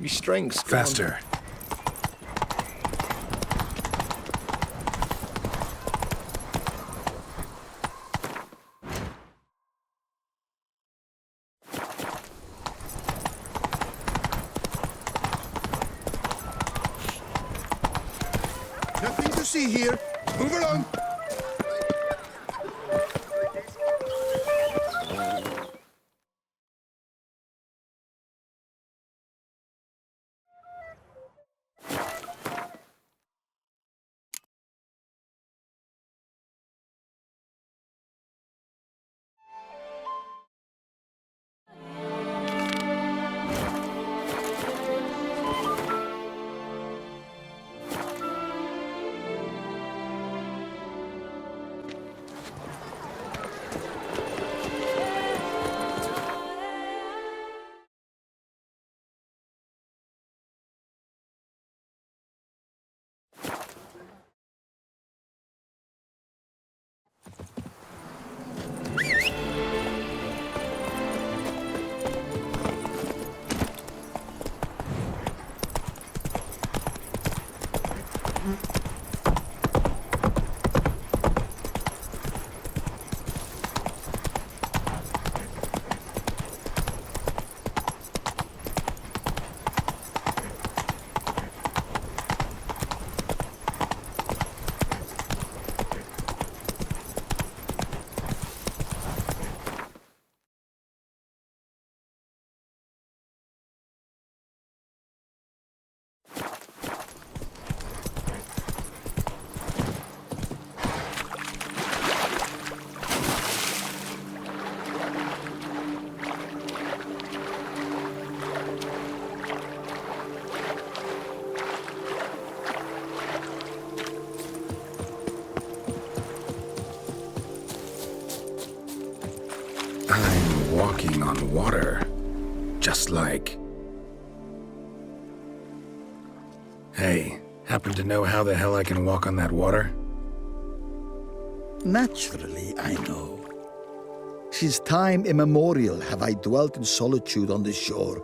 My strength's gone. Faster. Nothing to see here. Move along. I'm walking on water. Just like... Hey, happen to know how the hell I can walk on that water? Naturally, I know. Since time immemorial have I dwelt in solitude on this shore,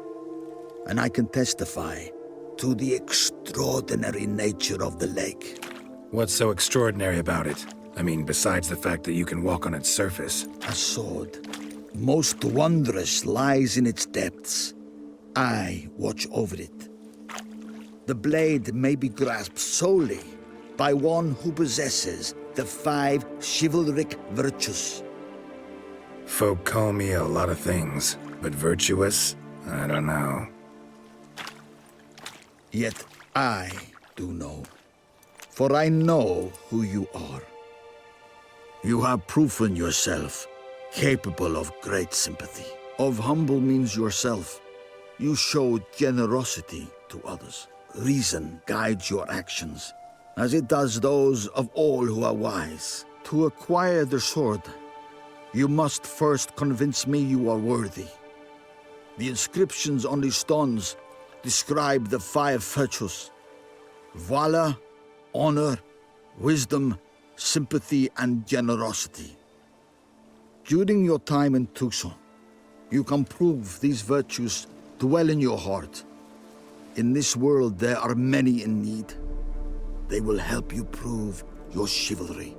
and I can testify to the extraordinary nature of the lake. What's so extraordinary about it? I mean, besides the fact that you can walk on its surface. A sword, most wondrous, lies in its depths. I watch over it. The blade may be grasped solely by one who possesses the 5 chivalric virtues. Folk call me a lot of things, but virtuous? I don't know. Yet I do know, for I know who you are. You have proven yourself capable of great sympathy. Of humble means yourself. You showed generosity to others. Reason guides your actions, as it does those of all who are wise. To acquire the sword, you must first convince me you are worthy. The inscriptions on the stones describe the 5 virtues: valor, honor, wisdom, sympathy, and generosity. During your time in Tucson, you can prove these virtues dwell in your heart. In this world, there are many in need. They will help you prove your chivalry.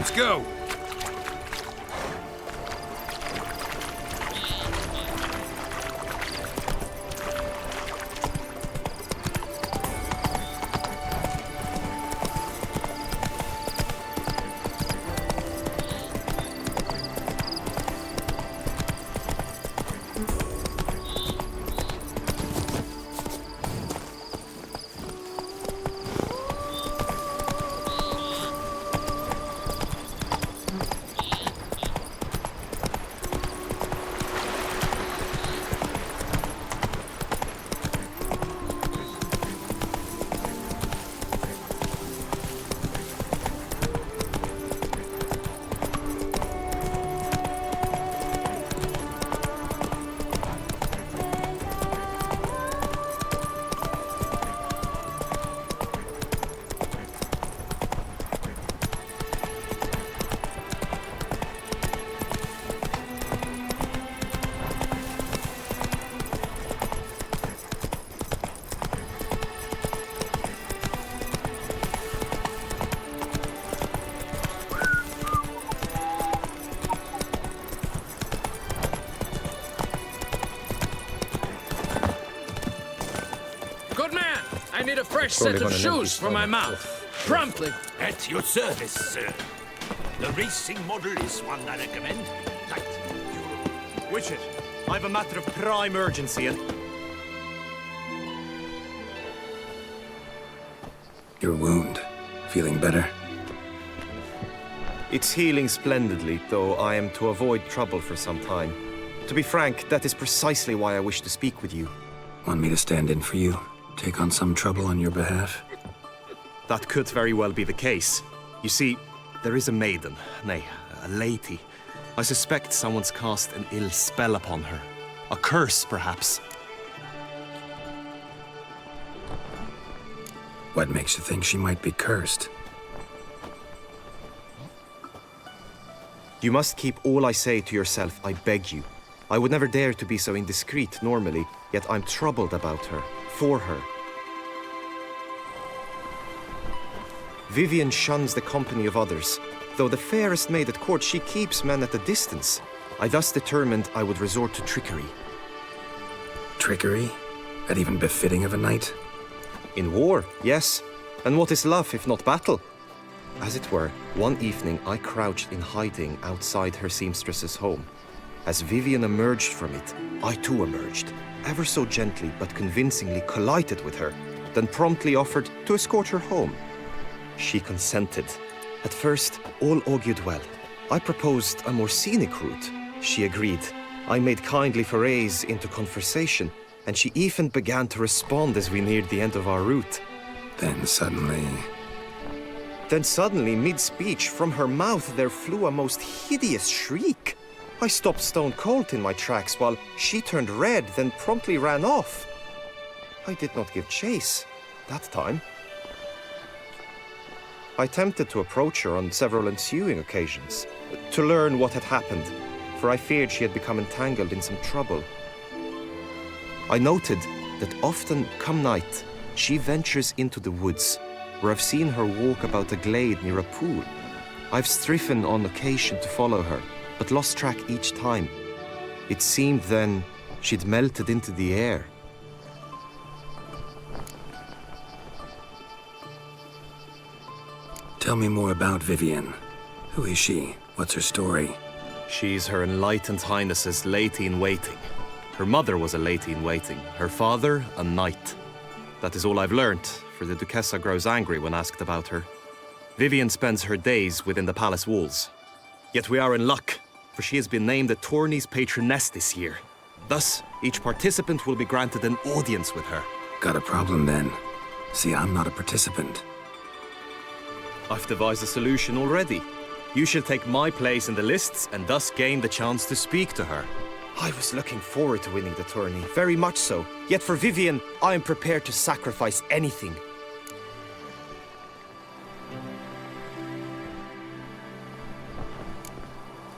Let's go! Good man! I need a fresh set of shoes for my mouth. Promptly. At your service, sir. The racing model is one I recommend. Light, Europe. Witcher, I've a matter of prime urgency and... Your wound. Feeling better? It's healing splendidly, though I am to avoid trouble for some time. To be frank, that is precisely why I wish to speak with you. Want me to stand in for you? Take on some trouble on your behalf? That could very well be the case. You see, there is a maiden, nay, a lady. I suspect someone's cast an ill spell upon her. A curse, perhaps. What makes you think she might be cursed? You must keep all I say to yourself, I beg you. I would never dare to be so indiscreet normally, yet I'm troubled about her, for her. Vivienne shuns the company of others. Though the fairest maid at court, she keeps men at a distance. I thus determined I would resort to trickery. Trickery? That even befitting of a knight? In war, yes. And what is love if not battle? As it were, one evening I crouched in hiding outside her seamstress's home. As Vivienne emerged from it, I too emerged, ever so gently but convincingly collided with her, then promptly offered to escort her home. She consented. At first, all augured well. I proposed a more scenic route. She agreed. I made kindly forays into conversation, and she even began to respond as we neared the end of our route. Then suddenly, mid-speech, from her mouth there flew a most hideous shriek. I stopped stone cold in my tracks while she turned red, then promptly ran off. I did not give chase that time. I attempted to approach her on several ensuing occasions, to learn what had happened, for I feared she had become entangled in some trouble. I noted that often, come night, she ventures into the woods, where I've seen her walk about a glade near a pool. I've striven on occasion to follow her, but lost track each time. It seemed then she'd melted into the air. tell me more about Vivienne. Who is she? What's her story? She's Her Enlightened Highness's lady-in-waiting. Her mother was a lady-in-waiting, her father a knight. That is all I've learnt, for the Duchessa grows angry when asked about her. Vivienne spends her days within the palace walls. Yet we are in luck, for she has been named the tourney's patroness this year. Thus, each participant will be granted an audience with her. Got a problem then. See, I'm not a participant. I've devised a solution already. You shall take my place in the lists and thus gain the chance to speak to her. I was looking forward to winning the tourney, very much so. Yet for Vivienne, I am prepared to sacrifice anything.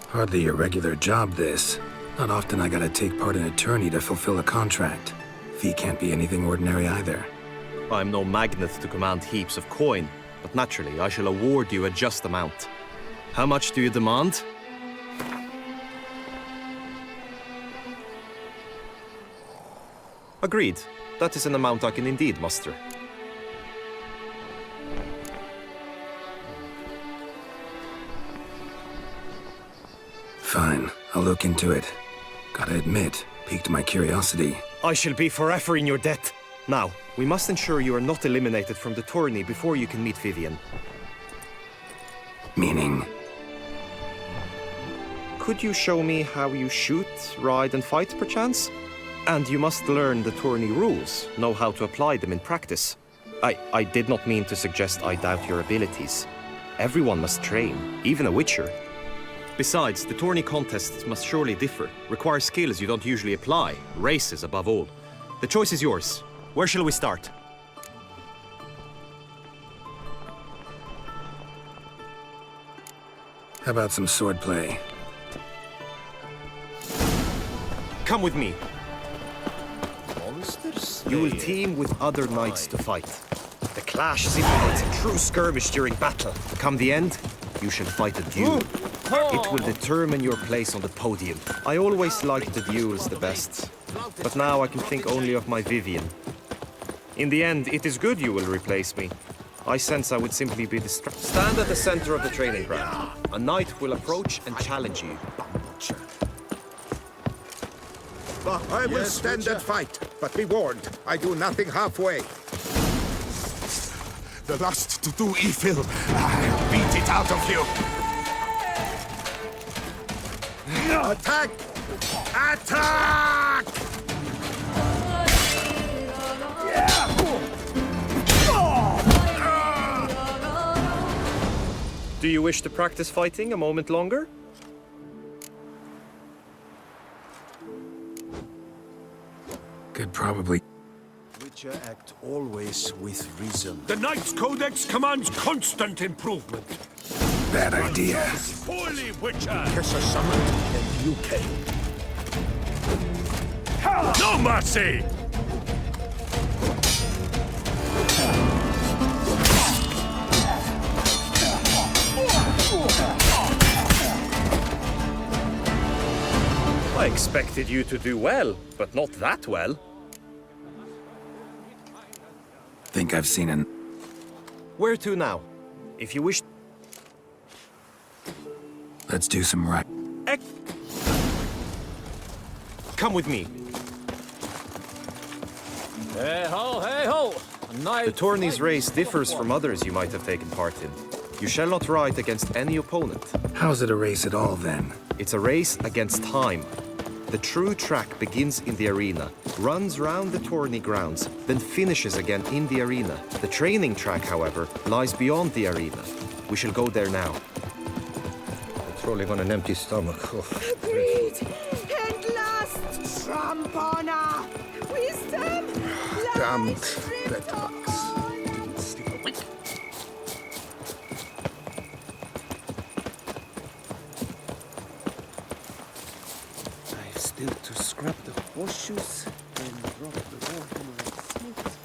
Hardly a regular job, this. Not often I gotta take part in a tourney to fulfill a contract. Fee can't be anything ordinary either. I'm no magnet to command heaps of coin, but naturally I shall award you a just amount. How much do you demand? Agreed. That is an amount I can indeed muster. Fine, I'll look into it. Gotta admit, piqued my curiosity. I shall be forever in your debt. Now, we must ensure you are not eliminated from the tourney before you can meet Vivian. Meaning? Could you show me how you shoot, ride, and fight, perchance? And you must learn the tourney rules, know how to apply them in practice. I did not mean to suggest I doubt your abilities. Everyone must train, even a witcher. Besides, the tourney contests must surely differ, require skills you don't usually apply, races above all. The choice is yours. Where shall we start? How about some swordplay? Come with me. You will team with other knights to fight. The clash simulates a true skirmish during battle. Come the end, you shall fight a duel. It will determine your place on the podium. I always liked the duels the best, but now I can think only of my Vivian. In the end, it is good you will replace me. I sense I would simply be distracted. Stand at the center of the training ground. A knight will approach and challenge you. I will stand and fight, but be warned, I do nothing halfway. The lust to do evil, I'll beat it out of you. Attack! Attack! Do you wish to practice fighting a moment longer? Could probably... Witcher act always with reason. The Knight's Codex commands constant improvement. Bad idea. Holy Witcher! Kesha summoned, and you came. No mercy! I expected you to do well, but not that well. Think I've seen an... Where to now? If you wish... Let's do some right. Come with me. Hey ho, hey ho! The tourney's race differs from others you might have taken part in. You shall not ride against any opponent. How's it a race at all, then? It's a race against time. The true track begins in the arena, runs round the tourney grounds, then finishes again in the arena. The training track, however, lies beyond the arena. We shall go there now. Trolling on an empty stomach. Greed and lust, tramp on her. Wisdom, Damned lies, bedbugs. I've still to scrub the horseshoes and drop the water like snakes.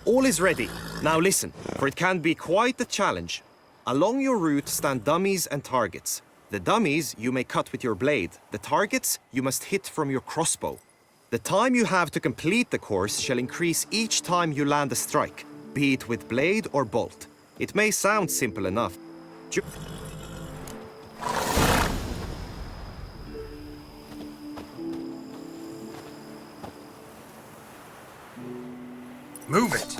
All is ready. Now listen, for it can be quite the challenge. Along your route stand dummies and targets. The dummies you may cut with your blade. The targets you must hit from your crossbow. The time you have to complete the course shall increase each time you land a strike, be it with blade or bolt. It may sound simple enough. Move it!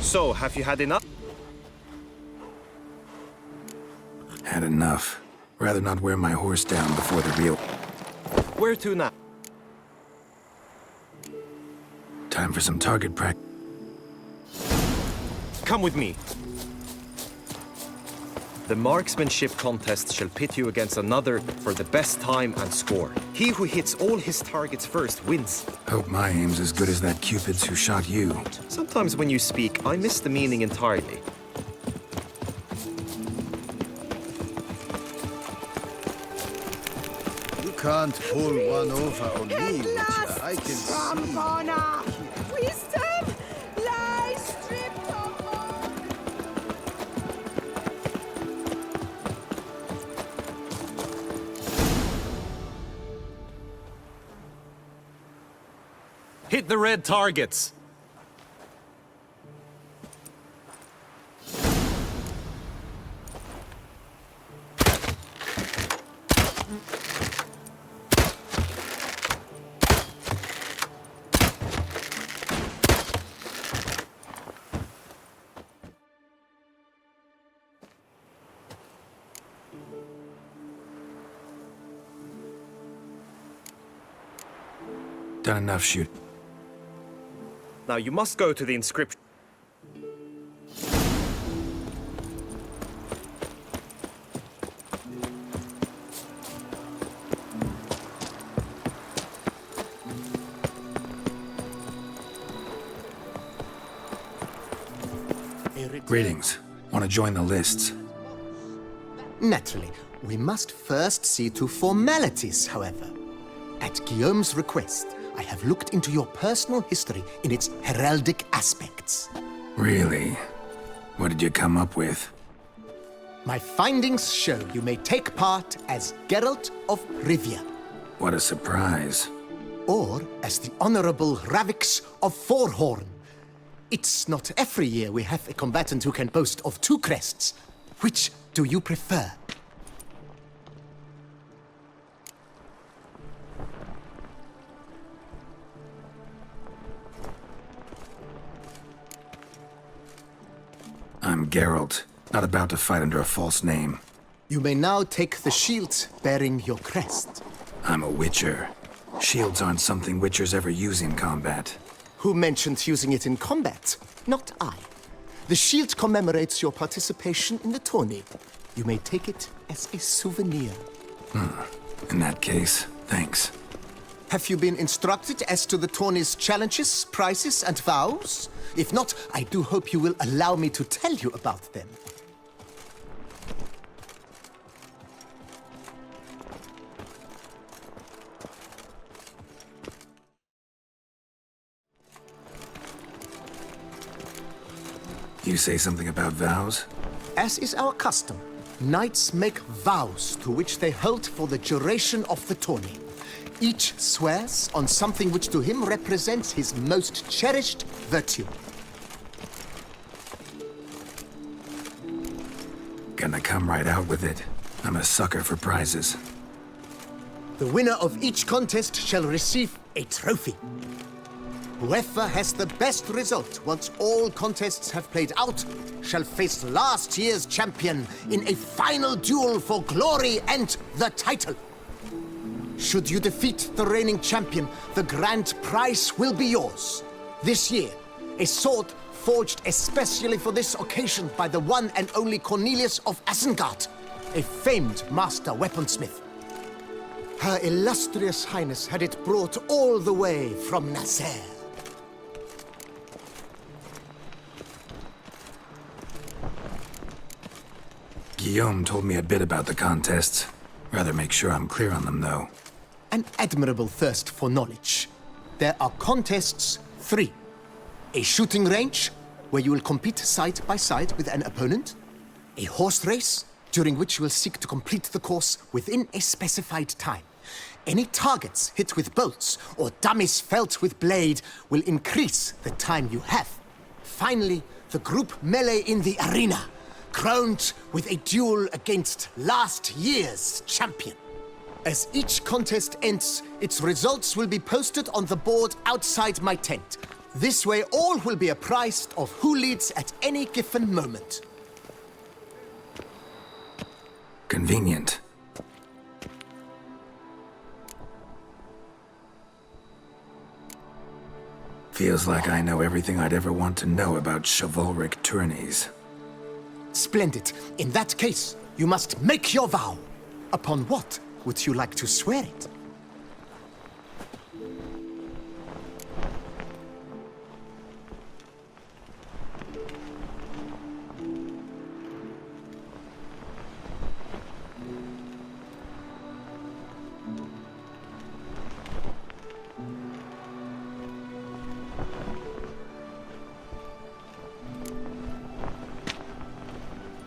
So, have you had enough? Had enough. Rather not wear my horse down before the real... Where to now? Time for some target practice. Come with me. The marksmanship contest shall pit you against another for the best time and score. He who hits all his targets first wins. Hope my aim's as good as that Cupid's who shot you. Sometimes when you speak, I miss the meaning entirely. You can't pull one over on me, Witcher. I can Trump see. honor! Wisdom lies stripped of all. Hit the red targets! Done enough shoot. Now you must go to the inscription. Greetings. Want to join the lists? Naturally, we must first see to formalities, however. At Guillaume's request, I have looked into your personal history in its heraldic aspects. Really? What did you come up with? My findings show you may take part as Geralt of Rivia, What a surprise. or as the Honorable Ravix of Forhorn. It's not every year we have a combatant who can boast of 2 crests. Which do you prefer? I'm Geralt, not about to fight under a false name. You may now take the shield bearing your crest. I'm a Witcher. Shields aren't something Witchers ever use in combat. Who mentioned using it in combat? Not I. The shield commemorates your participation in the tourney. You may take it as a souvenir. In that case, thanks. Have you been instructed as to the tourney's challenges, prizes, and vows? If not, I do hope you will allow me to tell you about them. You say something about vows? As is our custom, knights make vows to which they hold for the duration of the tourney. Each swears on something which to him represents his most cherished virtue. Gonna come right out with it. I'm a sucker for prizes. The winner of each contest shall receive a trophy. Whoever has the best result once all contests have played out shall face last year's champion in a final duel for glory and the title. Should you defeat the reigning champion, the grand prize will be yours. This year, a sword forged especially for this occasion by the one and only Cornelius of Isengard, a famed master weaponsmith. Her illustrious highness had it brought all the way from Nazaire. Guillaume told me a bit about the contests. Rather make sure I'm clear on them, though. An admirable thirst for knowledge. There are contests 3. A shooting range, where you will compete side by side with an opponent. A horse race, during which you will seek to complete the course within a specified time. Any targets hit with bolts or dummies felt with blade will increase the time you have. Finally, the group melee in the arena, crowned with a duel against last year's champion. As each contest ends, its results will be posted on the board outside my tent. This way all will be apprised of who leads at any given moment. Convenient. Feels like I know everything I'd ever want to know about chivalric tourneys. Splendid. In that case, you must make your vow. Upon what would you like to swear it?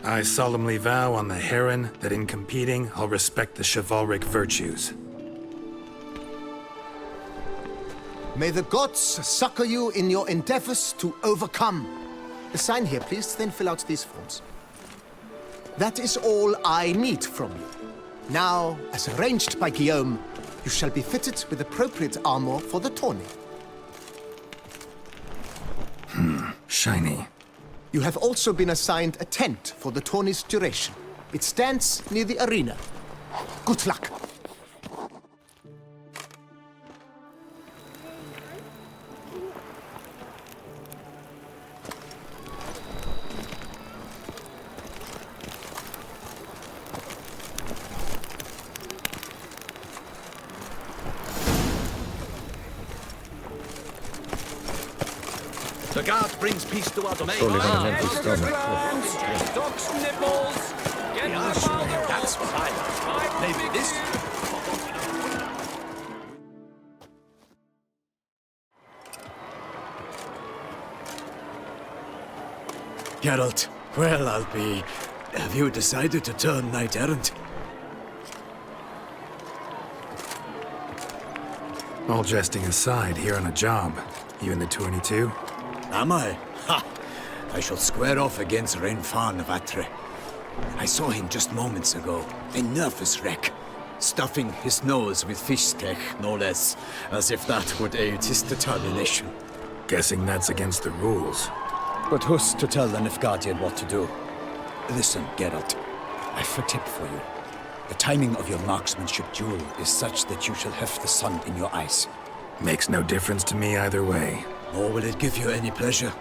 I solemnly vow on the Heron that in competing, I'll respect the chivalric virtues. May the gods succor you in your endeavors to overcome. Sign here, please, then fill out these forms. That is all I need from you. Now, as arranged by Guillaume, you shall be fitted with appropriate armor for the tourney. Shiny. You have also been assigned a tent for the tourney's duration. It stands near the arena. Good luck. The guard brings peace to our domain. Surely gonna an empty stomach. Ducks nipples! Get That's fine. Maybe this. Geralt, well, I'll be... Have you decided to turn knight-errant? All jesting aside, here on a job. You in the tourney too? Am I? Ha! I shall square off against Renfan of Atre. I saw him just moments ago, a nervous wreck, stuffing his nose with fish steak, no less, as if that would aid his determination. Guessing that's against the rules. But who's to tell the Nilfgaardian what to do? Listen, Geralt, I've a tip for you. The timing of your marksmanship duel is such that you shall have the sun in your eyes. Makes no difference to me either way. Nor will it give you any pleasure.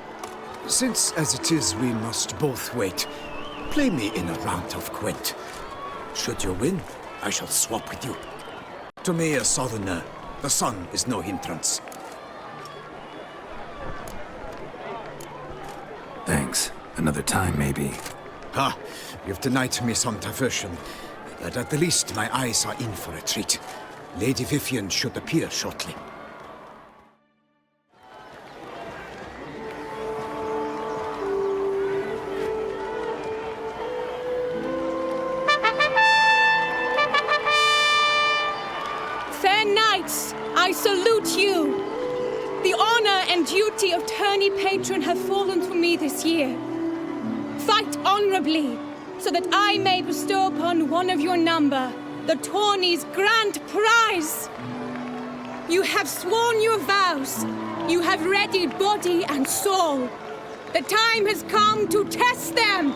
Since, as it is, we must both wait, play me in a round of Gwent. Should you win, I shall swap with you. To me, a southerner, the sun is no hindrance. Thanks. Another time, maybe. Ha! You've denied me some diversion, but at the least my eyes are in for a treat. Lady Vivian should appear shortly. Fair knights, I salute you. The honor and duty of tourney patron have fallen to me this year. Fight honorably, so that I may bestow upon one of your number the tourney's grand prize. You have sworn your vows. You have readied body and soul. The time has come to test them.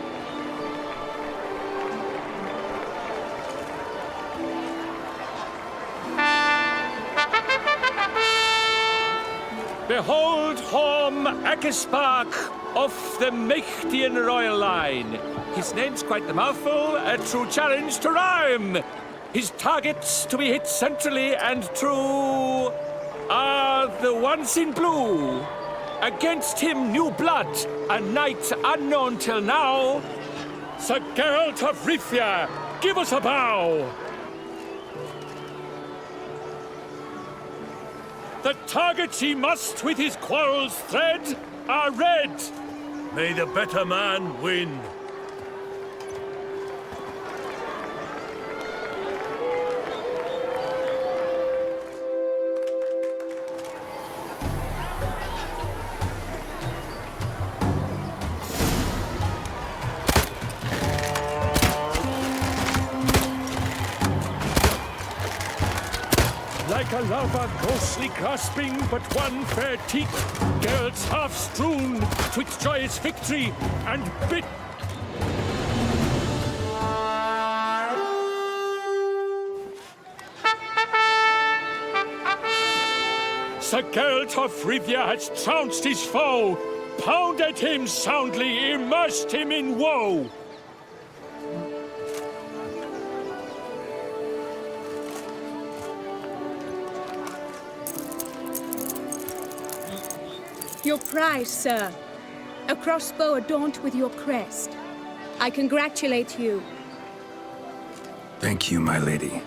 Behold Horm Akespark of the Mechtian royal line. His name's quite the mouthful, a true challenge to rhyme. His targets to be hit centrally and true are the ones in blue. Against him new blood, a knight unknown till now. Sir Geralt of Rivia, give us a bow. The targets he must with his quarrels thread are red. May the better man win. Like like a lover ghostly grasping but one fair teat, Geralt's half strewn twixt joyous victory and bit. Sir Geralt of Rivia has trounced his foe, pounded him soundly, immersed him in woe. Your prize, sir. A crossbow adorned with your crest. I congratulate you. Thank you, my lady.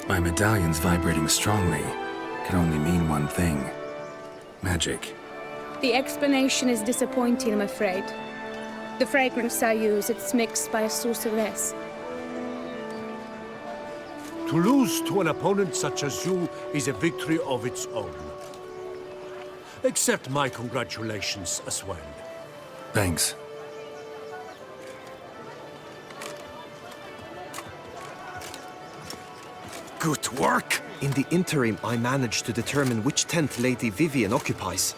My medallion's vibrating strongly. Can only mean one thing. Magic. The explanation is disappointing, I'm afraid. The fragrance I use, it's mixed by a sorceress. To lose to an opponent such as you is a victory of its own. Accept my congratulations as well. Thanks. Good work! In the interim, I managed to determine which tent Lady Vivian occupies.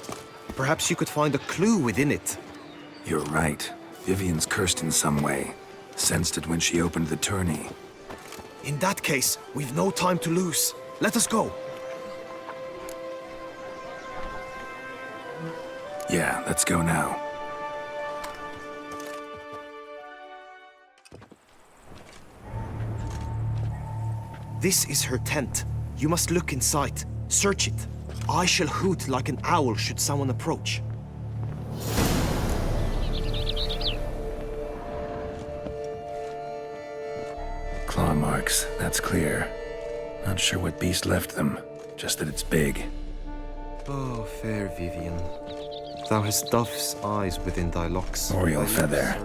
Perhaps you could find a clue within it. You're right. Vivian's cursed in some way. Sensed it when she opened the tourney. In that case, we've no time to lose. Let us go. Yeah, let's go now. This is her tent. You must look inside. Search it. I shall hoot like an owl should someone approach. Claw marks, that's clear. Not sure what beast left them, just that it's big. Oh, fair Vivian. Thou hast dove's eyes within thy locks. Oriole feather.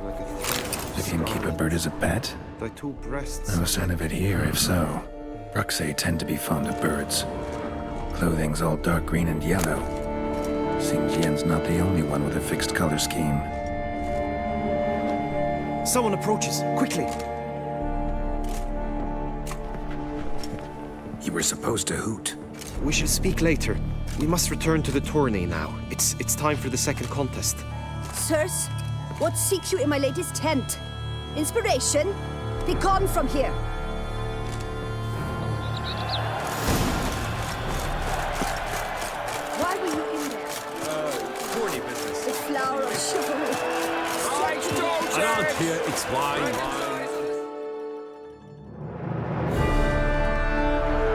Vivian keep a bird as a pet? Thy two breasts. No sign of it here, if so. Bruxae tend to be fond of birds. Clothing's all dark green and yellow. Seems Yen's not the only one with a fixed color scheme. Someone approaches, quickly! You were supposed to hoot. We shall speak later. We must return to the tourney now. It's time for the second contest. Sirs, what seeks you in my lady's tent? Inspiration? Be gone from here! Why were you in there? Tourney business. The flower of chivalry. Around here, it's wine.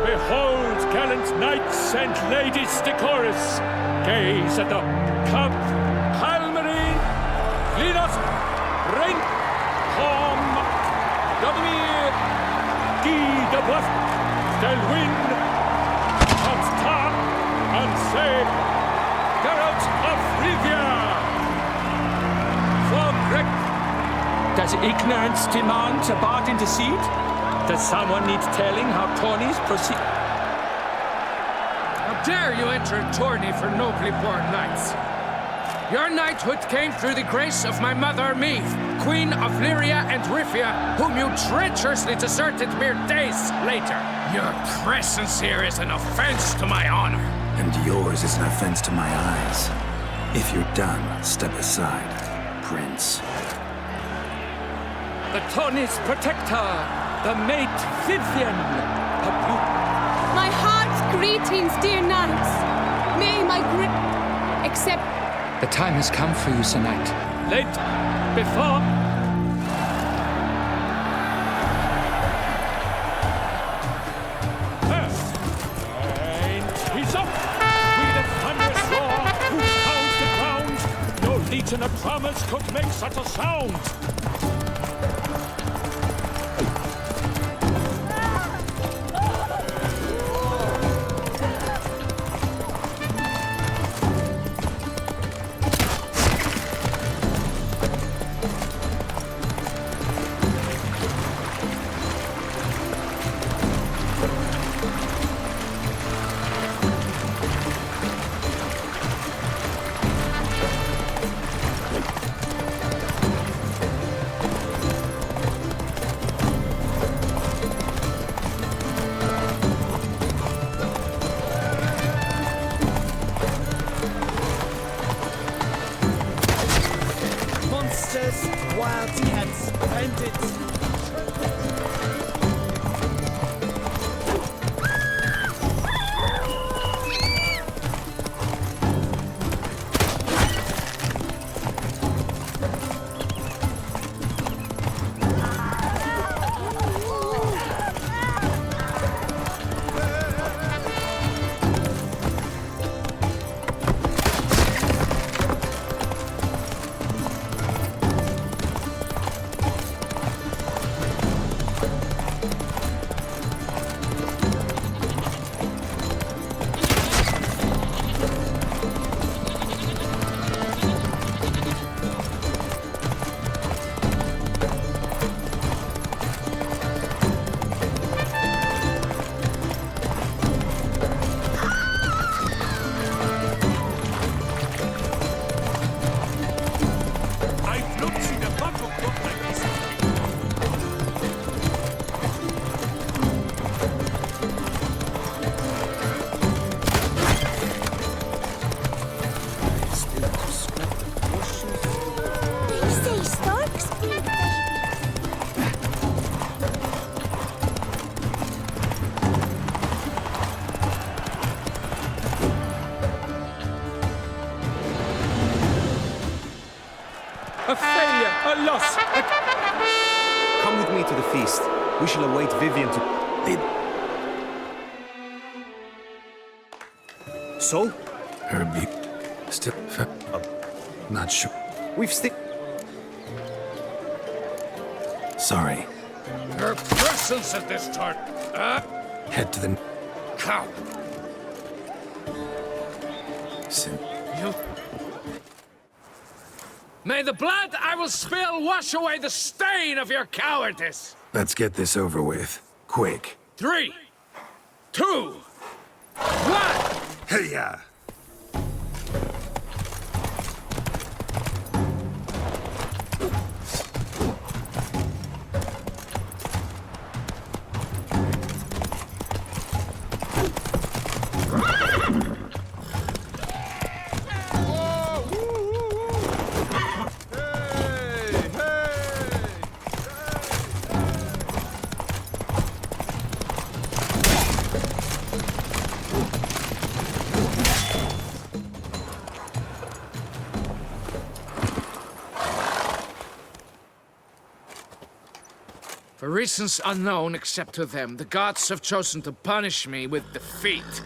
Behold, gallant knights and ladies decorous, gaze at the Cup, Halmarin, Linos, Ring, Tom, Domir, Guy de Bluff, Delwyn, Constant, and say, Geralt of Rivia. For Greg, does ignorance demand a bard intercede? Does someone need telling how tourneys proceed? How dare you enter a tourney for nobly born knights? Your knighthood came through the grace of my mother Meath, Queen of Lyria and Rivia, whom you treacherously deserted mere days later. Your presence here is an offense to my honor. And yours is an offense to my eyes. If you're done, step aside, Prince. The tourney's protector, the mate Vivian. My heart's greetings, dear knights. May my accept. The time has come for you, Sir Knight. Late before. And he's up. With a thunderous roar, who pounds the ground. No legion of drummers could make such a sound. a loss. Come with me to the feast. We shall await Vivian to lead. So? Herbie. Still. Not sure. We've Sorry. Her presence at this turn. Head to the. Cow. Sin. You. May the blood I will spill wash away the stain of your cowardice. Let's get this over with. Quick. 3, 2, 1. Hey-ya! For reasons unknown except to them, the gods have chosen to punish me with defeat.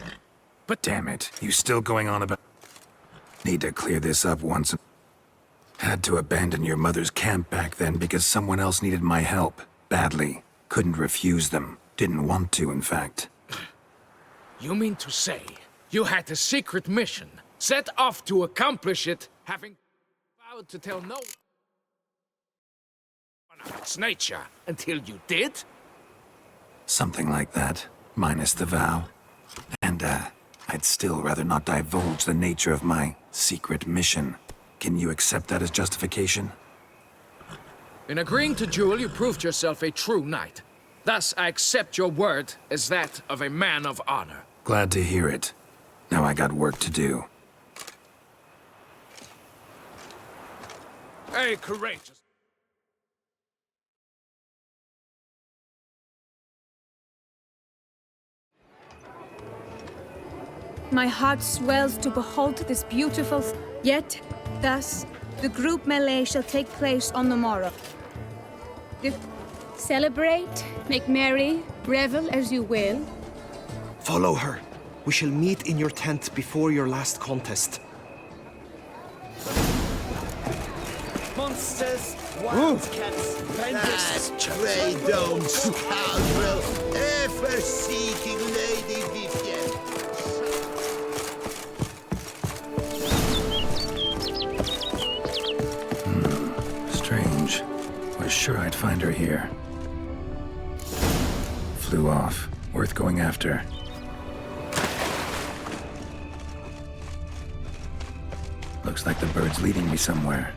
But damn it, you still going on about... Need to clear this up once. Had to abandon your mother's camp back then because someone else needed my help. Badly. Couldn't refuse them. Didn't want to, in fact. You mean to say you had a secret mission, set off to accomplish it, having vowed to tell no one of its nature until you did? Something like that, minus the vow. And, I'd still rather not divulge the nature of my secret mission. Can you accept that as justification? In agreeing to duel, you proved yourself a true knight. Thus, I accept your word as that of a man of honor. Glad to hear it. Now I got work to do. A courageous... My heart swells to behold this beautiful... Yet, thus, the group melee shall take place on the morrow. Celebrate, make merry, revel as you will. Follow her. We shall meet in your tent before your last contest. Monsters, wildcats, bandits... Pray don't, scoundrel, ever-seeking Lady Vivian. Strange. Was sure I'd find her here. Flew off. Worth going after. Looks like the bird's leading me somewhere.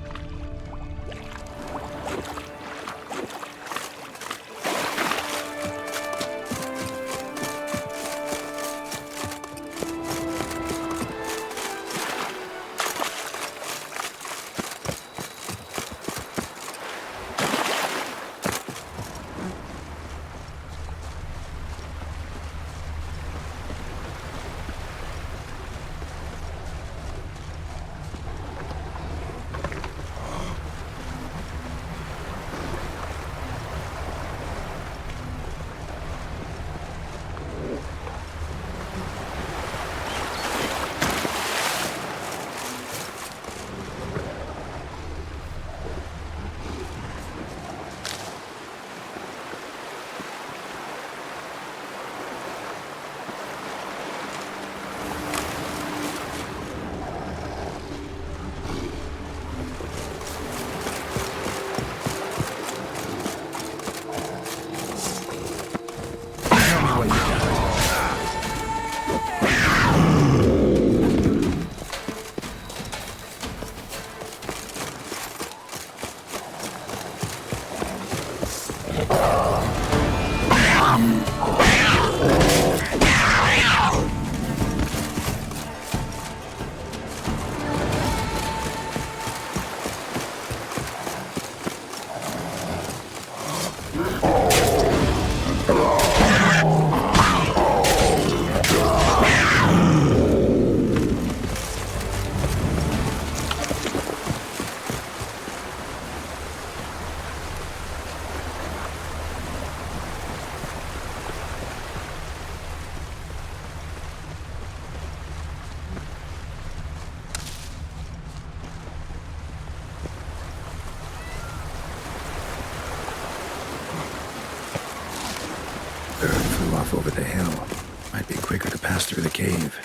Bird flew off over the hill. Might be quicker to pass through the cave.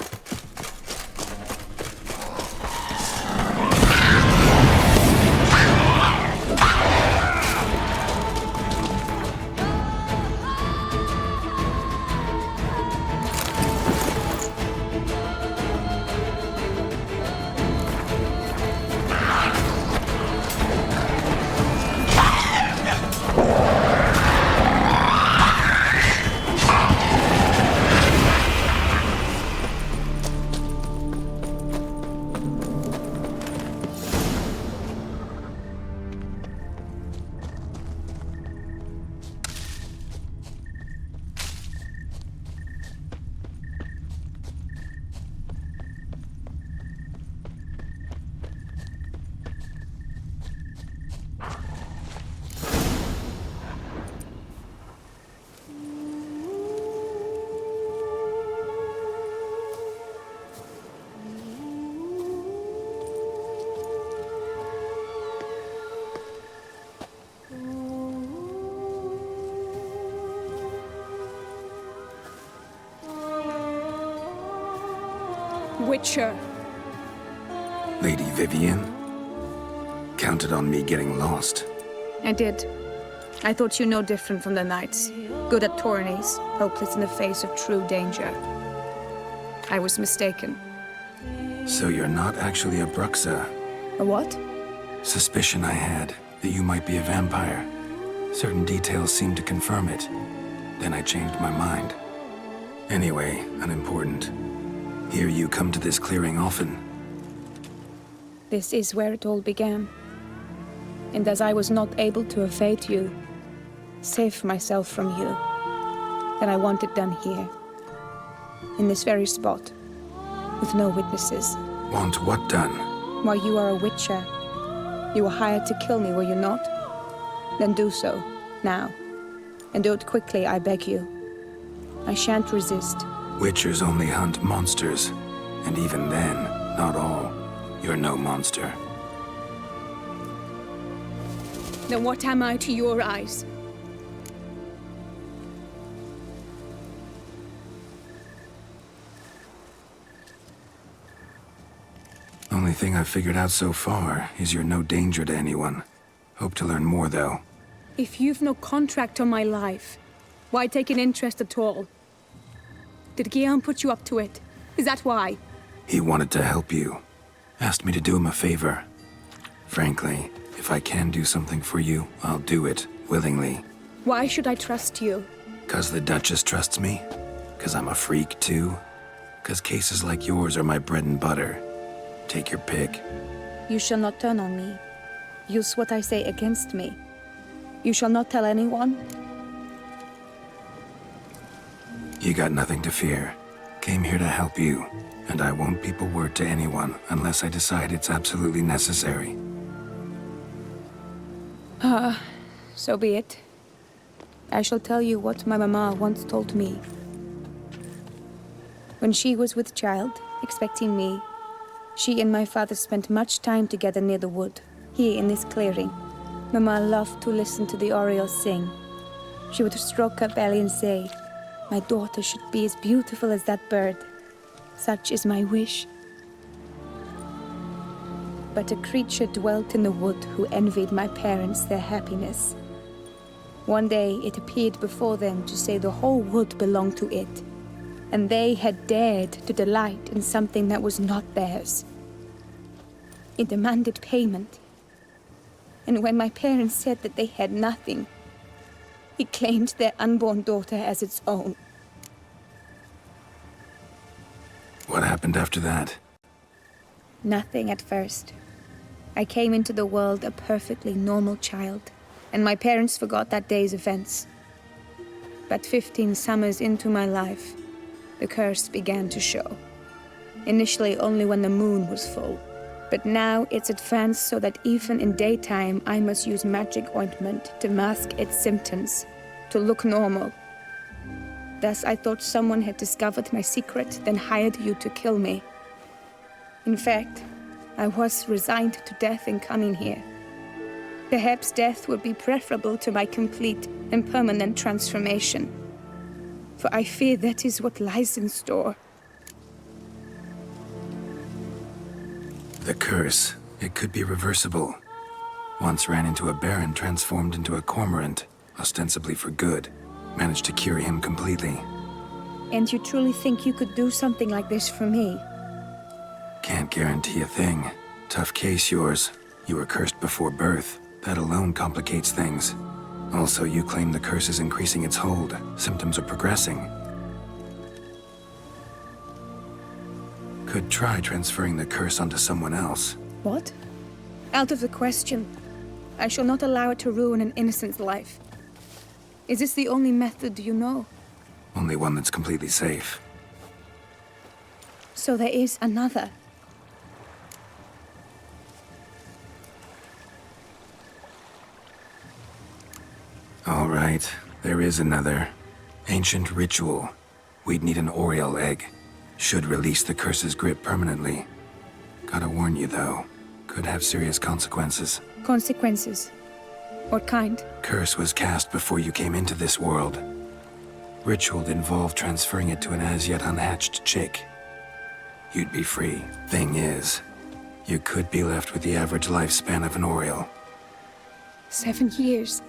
Witcher. Lady Vivienne? Counted on me getting lost. I did. I thought you no different from the knights. Good at tourneys, hopeless in the face of true danger. I was mistaken. So you're not actually a Bruxa? A what? Suspicion I had, that you might be a vampire. Certain details seemed to confirm it. Then I changed my mind. Anyway, unimportant. Hear you come to this clearing often. This is where it all began. And as I was not able to evade you, save myself from you, then I want it done here. In this very spot. With no witnesses. Want what done? Why, you are a witcher. You were hired to kill me, were you not? Then do so, now. And do it quickly, I beg you. I shan't resist. Witchers only hunt monsters. And even then, not all. You're no monster. Then what am I to your eyes? Only thing I've figured out so far is you're no danger to anyone. Hope to learn more, though. If you've no contract on my life, why take an interest at all? Did Guillaume put you up to it? Is that why? He wanted to help you. Asked me to do him a favor. Frankly, if I can do something for you, I'll do it, willingly. Why should I trust you? 'Cause the Duchess trusts me? 'Cause I'm a freak, too? 'Cause cases like yours are my bread and butter? Take your pick. You shall not turn on me. Use what I say against me. You shall not tell anyone? You got nothing to fear. Came here to help you, and I won't peep a word to anyone unless I decide it's absolutely necessary. So be it. I shall tell you what my mama once told me. When she was with child, expecting me, she and my father spent much time together near the wood, here in this clearing. Mama loved to listen to the orioles sing. She would stroke her belly and say, "My daughter should be as beautiful as that bird. Such is my wish." But a creature dwelt in the wood who envied my parents their happiness. One day it appeared before them to say the whole wood belonged to it, and they had dared to delight in something that was not theirs. It demanded payment. And when my parents said that they had nothing, it claimed their unborn daughter as its own. What happened after that? Nothing at first. I came into the world a perfectly normal child, and my parents forgot that day's events. But 15 summers into my life, the curse began to show. Initially only when the moon was full. But now it's advanced so that even in daytime I must use magic ointment to mask its symptoms, to look normal. Thus I thought someone had discovered my secret, then hired you to kill me. In fact, I was resigned to death in coming here. Perhaps death would be preferable to my complete and permanent transformation. for I fear that is what lies in store. The curse. It could be reversible. Once ran into a Baron transformed into a cormorant, ostensibly for good. Managed to cure him completely. And you truly think you could do something like this for me? Can't guarantee a thing. Tough case, yours. You were cursed before birth. That alone complicates things. Also, you claim the curse is increasing its hold. Symptoms are progressing. Could try transferring the curse onto someone else. What? Out of the question. I shall not allow it to ruin an innocent's life. Is this the only method you know? Only one that's completely safe. So there is another. All right, there is another. Ancient ritual. We'd need an Oriole egg. Should release the curse's grip permanently. Gotta warn you, though. Could have serious consequences. Consequences? What kind? Curse was cast before you came into this world. Ritual involved transferring it to an as-yet unhatched chick. You'd be free. Thing is, you could be left with the average lifespan of an Oriole. 7 years.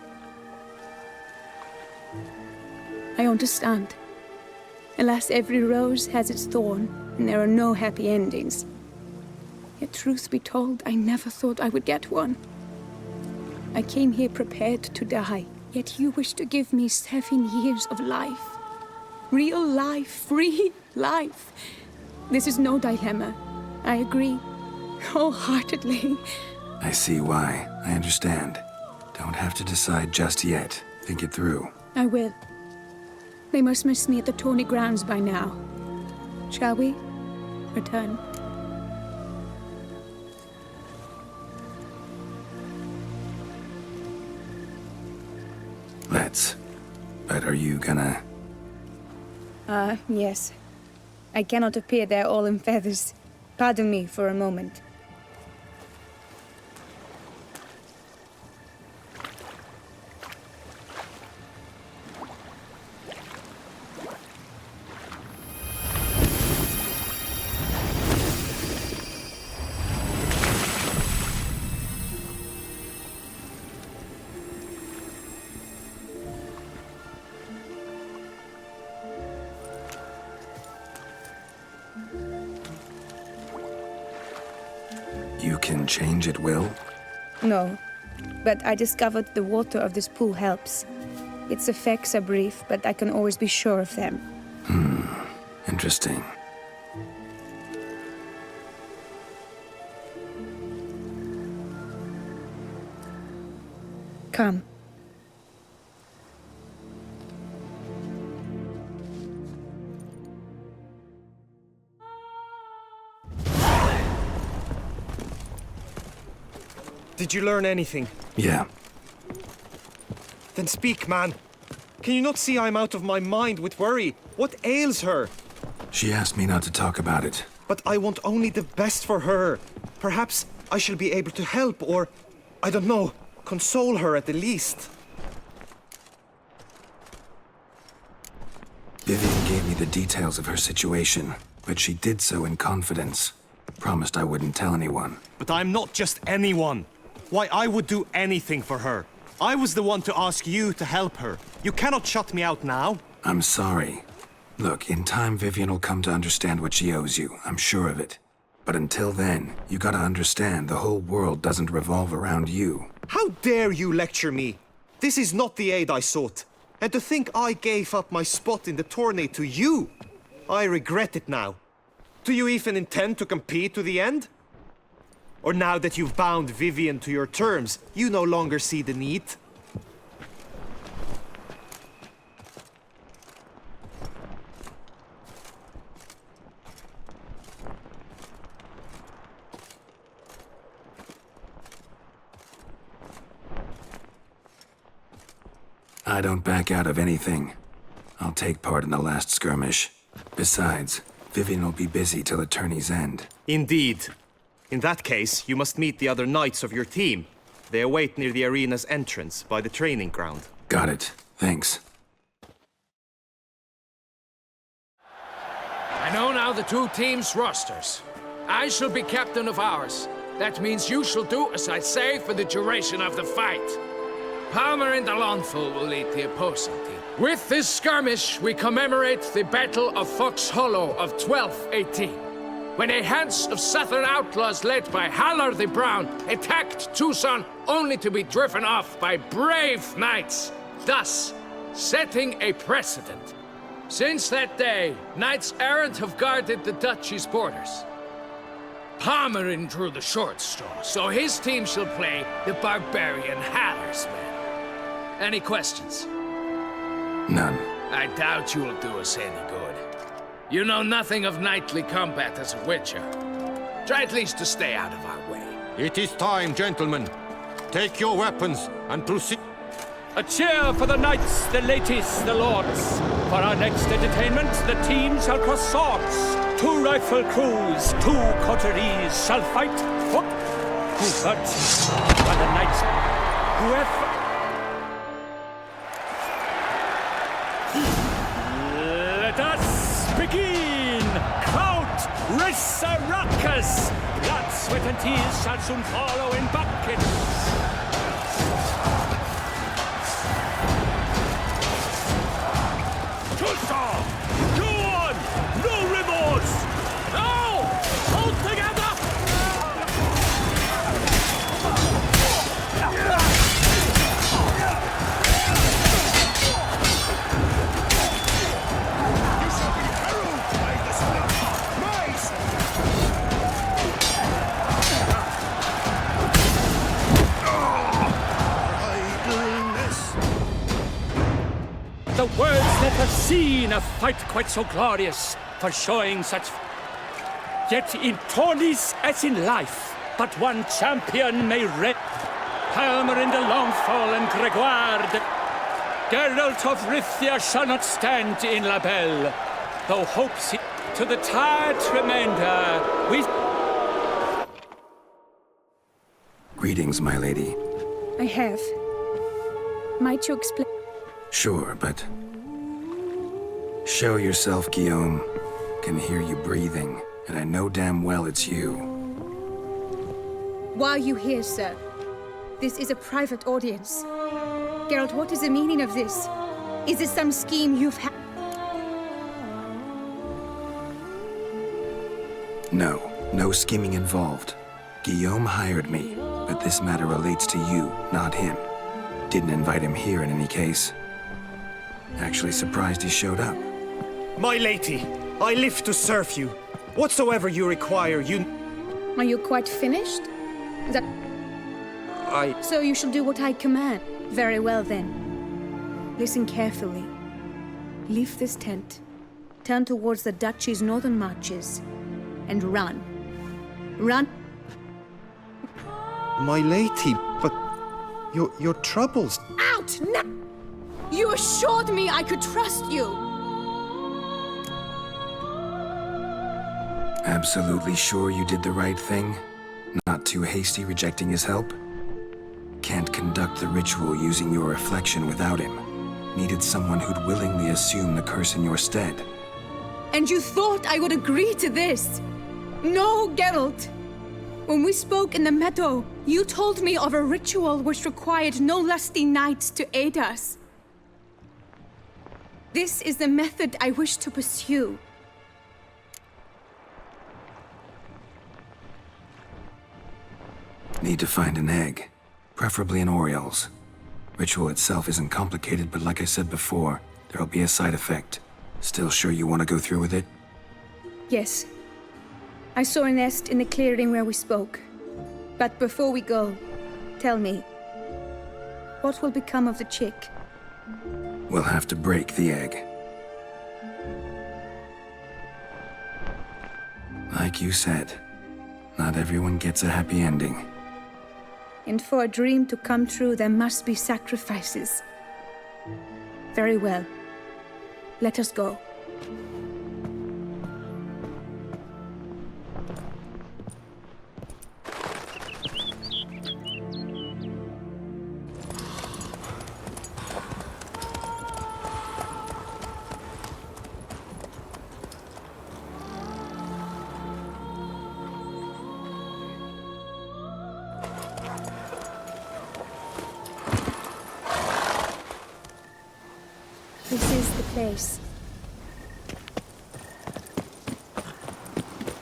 I understand. Alas, every rose has its thorn, and there are no happy endings. Yet truth be told, I never thought I would get one. I came here prepared to die, yet you wish to give me 7 years of life. Real life, free life. This is no dilemma. I agree, wholeheartedly. I see why. I understand. Don't have to decide just yet. Think it through. I will. They must miss me at the tourney grounds by now. Shall we? Return. Let's. But are you gonna... Yes. I cannot appear there all in feathers. Pardon me for a moment. You can change at will? No, but I discovered the water of this pool helps. Its effects are brief, but I can always be sure of them. Interesting. Come. Did you learn anything? Yeah. Then speak, man. Can you not see I'm out of my mind with worry? What ails her? She asked me not to talk about it. But I want only the best for her. Perhaps I shall be able to help or, I don't know, console her at the least. Vivian gave me the details of her situation, but she did so in confidence. Promised I wouldn't tell anyone. But I'm not just anyone. Why, I would do anything for her. I was the one to ask you to help her. You cannot shut me out now. I'm sorry. Look, in time Vivian will come to understand what she owes you. I'm sure of it. But until then, you gotta understand the whole world doesn't revolve around you. How dare you lecture me? This is not the aid I sought. And to think I gave up my spot in the tourney to you. I regret it now. Do you even intend to compete to the end? Or now that you've bound Vivian to your terms, you no longer see the need? I don't back out of anything. I'll take part in the last skirmish. Besides, Vivian will be busy till the tourney's end. Indeed. In that case, you must meet the other knights of your team. They await near the arena's entrance, by the training ground. Got it. Thanks. Now the two teams' rosters. I shall be captain of ours. That means you shall do as I say for the duration of the fight. Palmer and Alonful will lead the opposing team. With this skirmish, we commemorate the Battle of Fox Hollow of 1218, when a Hans of Southern outlaws led by Haller the Brown attacked Tucson only to be driven off by brave knights, thus setting a precedent. Since that day, knights errant have guarded the duchy's borders. Palmerin drew the short straw, so his team shall play the barbarian Haller's men. Any questions? None. I doubt you will do us any good. You know nothing of knightly combat as a witcher. Try at least to stay out of our way. It is time, gentlemen. Take your weapons and proceed. A cheer for the knights, the ladies, the lords. For our next entertainment, the teams shall cross swords. 2 rifle crews, 2 coteries shall fight. But by the knights, whoever... Let us begin! Count Risaracus! Blood, sweat, and tears shall soon follow in buckets. Tucson! Go on! No remorse! No! Hold together! The world's never seen a fight quite so glorious for showing such... Yet in tourneys as in life, but one champion may reign. Palmer in the Longfall and Gregoire. Geralt of Rivia shall not stand in La Belle, though hopes to the tired remainder we... Greetings, my lady. I have. Might you explain? Sure, but... Show yourself, Guillaume. Can hear you breathing, and I know damn well it's you. Why are you here, sir? This is a private audience. Geralt, what is the meaning of this? Is this some scheme you've had? No scheming involved. Guillaume hired me, but this matter relates to you, not him. Didn't invite him here in any case. Actually surprised he showed up. My lady, I live to serve you. Whatsoever you require, you... Are you quite finished? So you shall do what I command. Very well, then. Listen carefully. Leave this tent. Turn towards the duchy's northern marches. And run. Run! My lady, but... Your troubles... Out! Now! You assured me I could trust you! Absolutely sure you did the right thing? Not too hasty rejecting his help? Can't conduct the ritual using your reflection without him. Needed someone who'd willingly assume the curse in your stead. And you thought I would agree to this? No, Geralt! When we spoke in the meadow, you told me of a ritual which required no lusty knights to aid us. This is the method I wish to pursue. Need to find an egg, preferably an Oriole's. Ritual itself isn't complicated, but like I said before, there'll be a side effect. Still sure you want to go through with it? Yes. I saw a nest in the clearing where we spoke. But before we go, tell me, what will become of the chick? We'll have to break the egg. Like you said, not everyone gets a happy ending. And for a dream to come true, there must be sacrifices. Very well. Let us go. This is the place.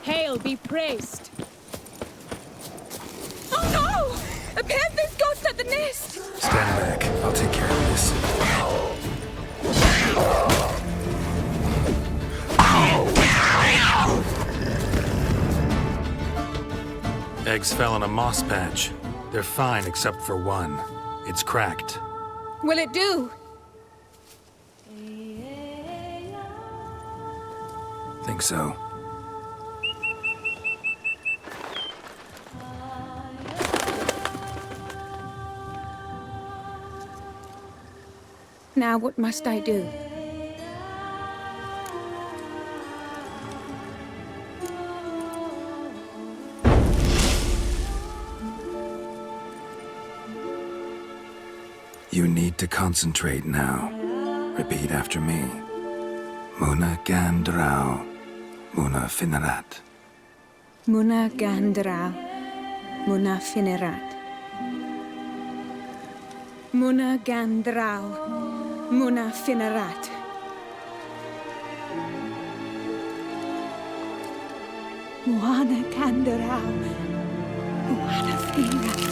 Hail be praised. Oh no! A panther's ghost at the nest! Stand back. I'll take care of this. Eggs fell in a moss patch. They're fine except for one. It's cracked. Will it do? Think so. Now what must I do? You need to concentrate now. Repeat after me. Muna Gandrau, Muna Finerat. Muna Gandrau, Muna Finerat. Muna Gandrau, Muna Finerat. Muna Gandrau, Muna Finerat.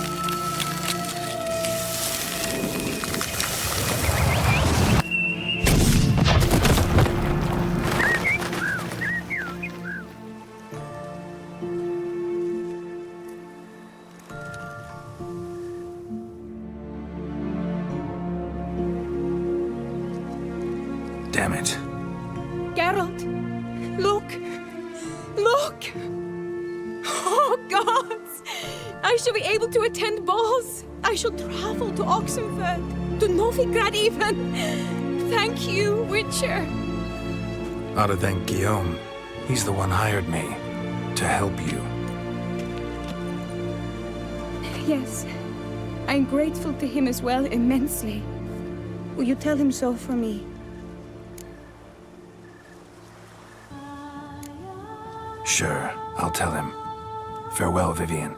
Damn it. Geralt, look! Look! Oh, gods! I shall be able to attend balls. I shall travel to Oxenfurt, to Novigrad even. Thank you, Witcher. Ought to thank Guillaume. He's the one hired me to help you. Yes, I'm grateful to him as well, immensely. Will you tell him so for me? Sure, I'll tell him. Farewell, Vivian.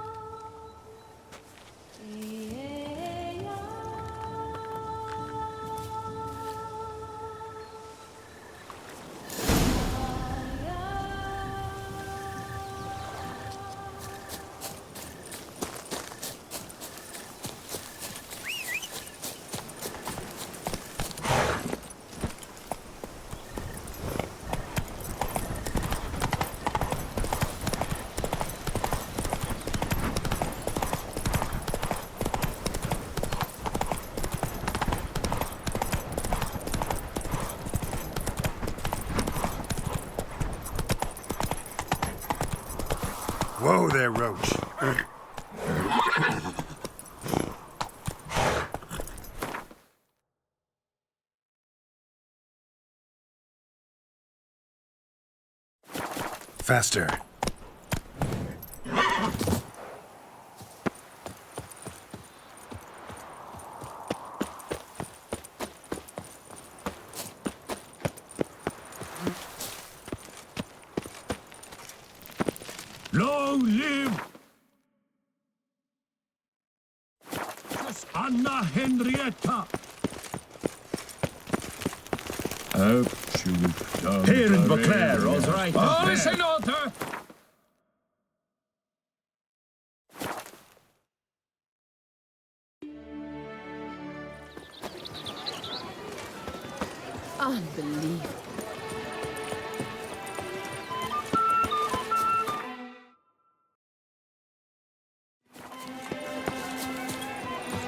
Whoa there, Roach. Faster. Long live Anna Henrietta! Here in Beauclair, all's right. All is in order! Unbelievable.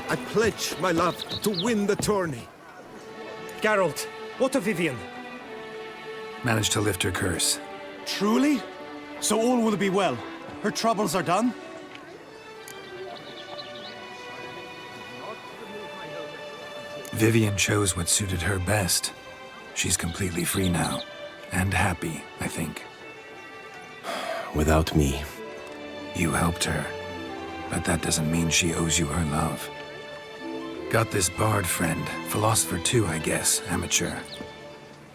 I pledge my love to win the tourney. Geralt, what of Vivian? Managed to lift her curse. Truly? So all will be well. Her troubles are done? Vivian chose what suited her best. She's completely free now. And happy, I think. Without me. You helped her. But that doesn't mean she owes you her love. Got this bard friend, philosopher too, I guess, amateur.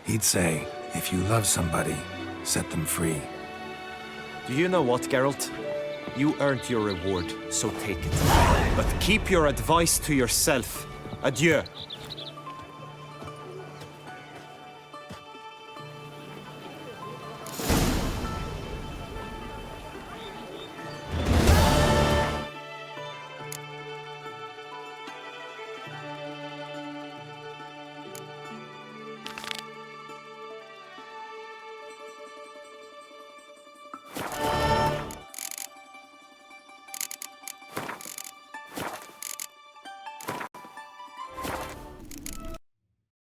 He'd say, if you love somebody, set them free. Do you know what, Geralt? You earned your reward, so take it. But keep your advice to yourself. Adieu.